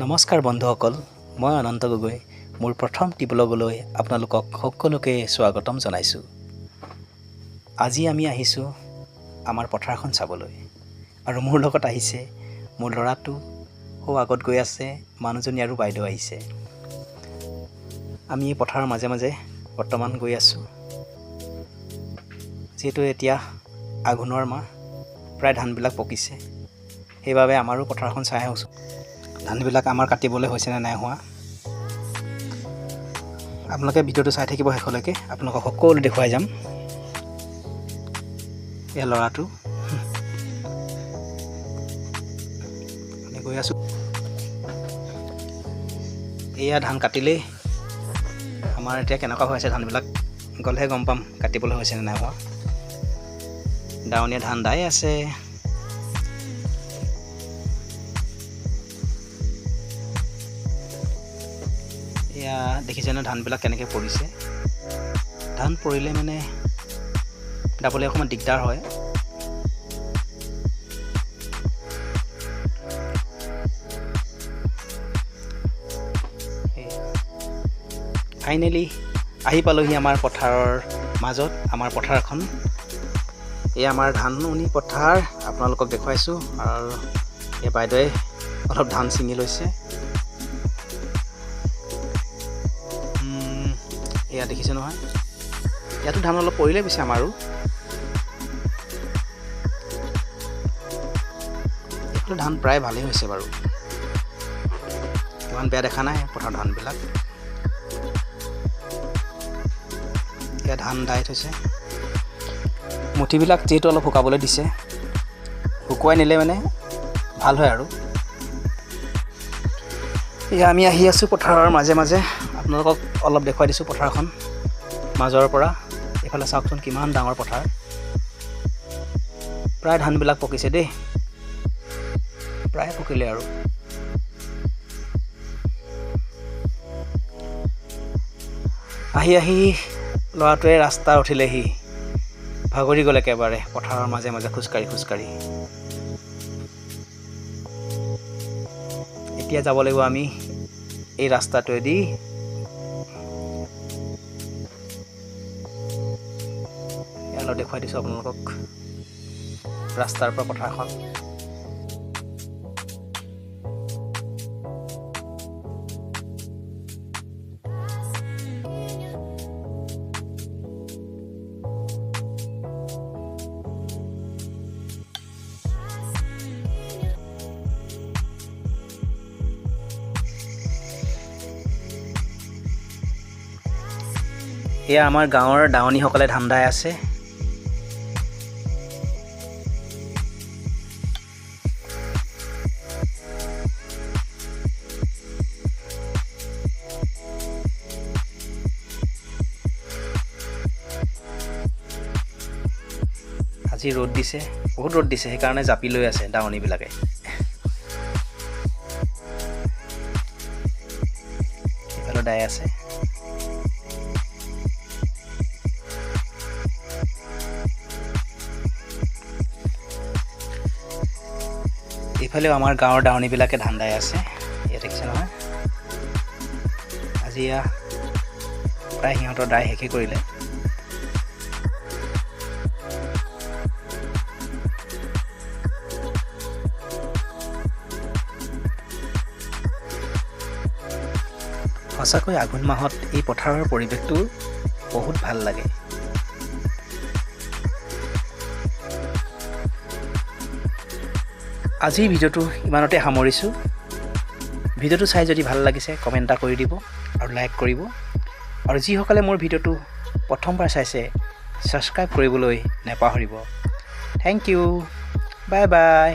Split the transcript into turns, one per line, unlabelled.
নমস্কাৰ বন্ধুসকল, মই অনন্ত গগৈ। মোৰ প্ৰথম টিব্লগলৈ আপোনালোকক সকলোকে স্বাগতম জনাইছোঁ। আজি আমি আহিছোঁ আমাৰ পথাৰখন চাবলৈ, আৰু মোৰ লগত আহিছে মোৰ ল'ৰাটো, সৌ আগত গৈ আছে মানুহজনী আৰু বাইদেউ আহিছে। আমি এই পথাৰৰ মাজে মাজে বৰ্তমান গৈ আছোঁ। যিহেতু এতিয়া আঘোণৰ মাহ, প্ৰায় ধানবিলাক পকিছে, সেইবাবে আমাৰো পথাৰখন চাই আছোঁ। ধানবিলাক আমাৰ কাটিবলৈ হৈছে নে নাই হোৱা। আপোনালোকে ভিডিঅ'টো চাই থাকিব শেষলৈকে, আপোনালোকক সকলো দেখুৱাই যাম। এয়া ল'ৰাটো, আমি গৈ আছোঁ। এয়া ধান কাটিলেই, আমাৰ এতিয়া কেনেকুৱা হৈ আছে ধানবিলাক গ'লেহে গম পাম কাটিবলৈ হৈছে নে নাই হোৱা। দাৱনীয়ে ধান দাই আছে। এয়া দেখিছেনে ধানবিলাক কেনেকৈ পৰিছে। ধান পৰিলে মানে দাবলৈ অকণমান দিগদাৰ হয়। ফাইনেলি আহি পালোহি আমাৰ পথাৰৰ মাজত, আমাৰ পথাৰখন। এই আমাৰ ধাননি পথাৰ আপোনালোকক দেখুৱাইছোঁ, আৰু এই বাইদেৱে অলপ ধান ছিঙি লৈছে। এয়া দেখিছে নহয়, ইয়াতো ধান অলপ পৰিলে পিছে আমাৰো। এইটো ধান প্ৰায় ভালেই হৈছে বাৰু, ইমান বেয়া দেখা নাই পথাৰৰ ধানবিলাক। এয়া ধান দাই থৈছে। মুঠিবিলাক যিহেতু অলপ শুকাবলৈ দিছে, শুকুৱাই নিলে মানে ভাল হয় আৰু। এয়া আমি আহি আছোঁ পথাৰৰ মাজে মাজে, আপোনালোকক অলপ দেখুৱাই দিছোঁ পথাৰখন মাজৰ পৰা। এইফালে চাওকচোন কিমান ডাঙৰ পথাৰ। প্ৰায় ধানবিলাক পকিছে দেই, প্ৰায় পকিলে আৰু। আহি আহি ল'ৰাটোৱে ৰাস্তা উঠিলেহি, ভাগৰি গ'ল একেবাৰে পথাৰৰ মাজে মাজে খোজকাঢ়ি খোজকাঢ়ি। এতিয়া যাব লাগিব আমি এই ৰাস্তাটোৱেদি। অলপ দেখুৱাই দিছোঁ আপোনালোকক ৰাস্তাৰ পৰা পথাৰখন। এয়া আমাৰ গাঁৱৰ দাৱনীসকলে ধান দাই আছে। আজি ৰ'দ দিছে, বহুত ৰ'দ দিছে, সেইকাৰণে জাপি লৈ আছে দাৱনীবিলাকে। এইফালে দাই আছে। এইফালেও আমাৰ গাঁৱৰ দাৱনীবিলাকে ধান দাই আছে। ইয়াত দেখিছে নহয়, আজি এয়া প্ৰায় সিহঁতৰ দাই শেষেই কৰিলে। সঁচাকৈ আঘোণ মাহত এই পথাৰৰ পৰিৱেশটো বহুত ভাল লাগে। আজিৰ ভিডিঅ'টো ইমানতে সামৰিছোঁ। ভিডিঅ'টো চাই যদি ভাল লাগিছে কমেণ্ট এটা কৰি দিব আৰু লাইক কৰিব, আৰু যিসকলে মোৰ ভিডিঅ'টো প্ৰথমবাৰ চাইছে ছাবস্ক্ৰাইব কৰিবলৈ নাপাহৰিব। Thank you, bye by.